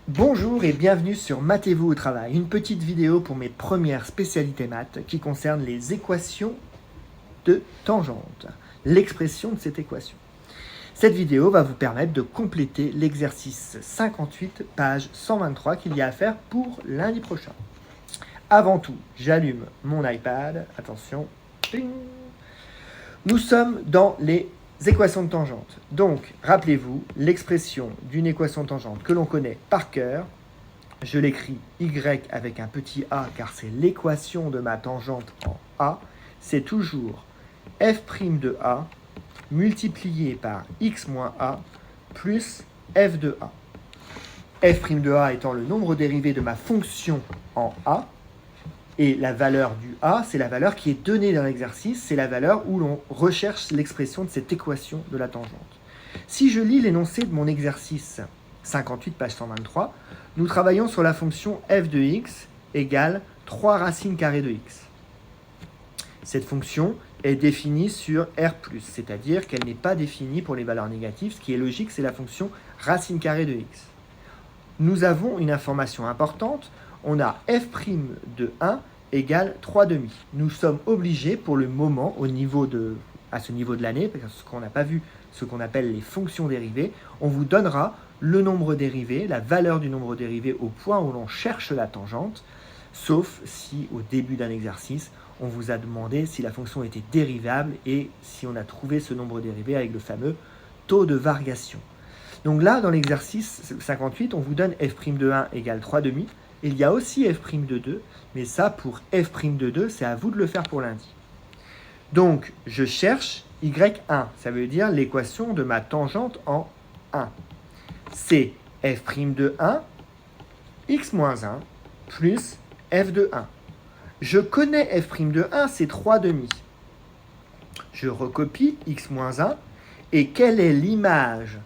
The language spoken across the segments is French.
Bonjour et bienvenue sur Mathez-vous au travail, une petite vidéo pour mes premières spécialités maths qui concernent les équations de tangente, l'expression de cette équation. Cette vidéo va vous permettre de compléter l'exercice 58, page 123 qu'il y a à faire pour lundi prochain. Avant tout, j'allume mon iPad, attention, ping. Nous sommes dans les équations de tangente. Donc, rappelez-vous, l'expression d'une équation de tangente que l'on connaît par cœur, je l'écris y avec un petit a car c'est l'équation de ma tangente en a, c'est toujours f' de a multiplié par x moins a plus f de a. F' de a étant le nombre dérivé de ma fonction en a, et la valeur du a, c'est la valeur qui est donnée dans l'exercice, c'est la valeur où l'on recherche l'expression de cette équation de la tangente. Si je lis l'énoncé de mon exercice 58, page 123, nous travaillons sur la fonction f de x égale 3 racines carrées de x. Cette fonction est définie sur R+, c'est-à-dire qu'elle n'est pas définie pour les valeurs négatives. Ce qui est logique, c'est la fonction racine carrée de x. Nous avons une information importante, on a f' de 1 égale 3 demi. Nous sommes obligés pour le moment, à ce niveau de l'année, parce qu'on n'a pas vu ce qu'on appelle les fonctions dérivées, on vous donnera le nombre dérivé, la valeur du nombre dérivé au point où l'on cherche la tangente, sauf si au début d'un exercice, on vous a demandé si la fonction était dérivable et si on a trouvé ce nombre dérivé avec le fameux taux de variation. Donc là, dans l'exercice 58, on vous donne f' de 1 égale 3 demi. Il y a aussi f' de 2, mais ça, pour f' de 2, c'est à vous de le faire pour lundi. Donc, je cherche y1, ça veut dire l'équation de ma tangente en 1. C'est f' de 1, x moins 1, plus f de 1. Je connais f' de 1, c'est 3 demi. Je recopie x moins 1, et quelle est l'image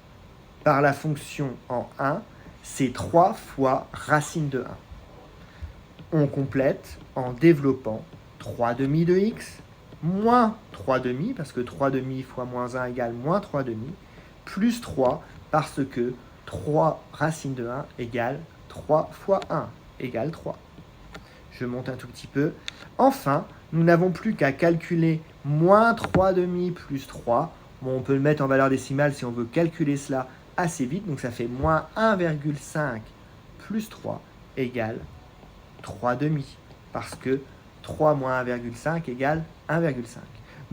par la fonction en 1? C'est 3 fois racine de 1. On complète en développant 3 demi de x, moins 3 demi, parce que 3 demi fois moins 1 égale moins 3 demi, plus 3, parce que 3 racine de 1 égale 3 fois 1 égale 3. Je monte un tout petit peu. Enfin, nous n'avons plus qu'à calculer moins 3 demi plus 3. Bon, on peut le mettre en valeur décimale si on veut calculer cela assez vite. Donc ça fait moins 1,5 plus 3 égale 3 demi. Parce que 3 moins 1,5 égale 1,5.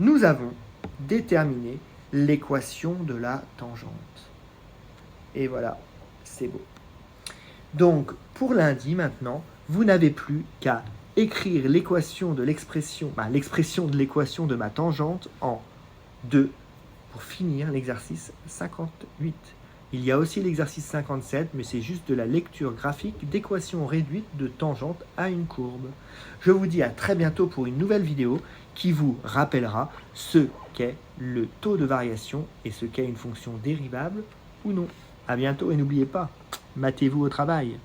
Nous avons déterminé l'équation de la tangente. Et voilà, c'est beau. Donc, pour lundi maintenant, vous n'avez plus qu'à écrire l'expression de l'équation de ma tangente en 2 pour finir l'exercice 58. Il y a aussi l'exercice 57, mais c'est juste de la lecture graphique d'équations réduites de tangente à une courbe. Je vous dis à très bientôt pour une nouvelle vidéo qui vous rappellera ce qu'est le taux de variation et ce qu'est une fonction dérivable ou non. À bientôt et n'oubliez pas, mathez-vous au travail.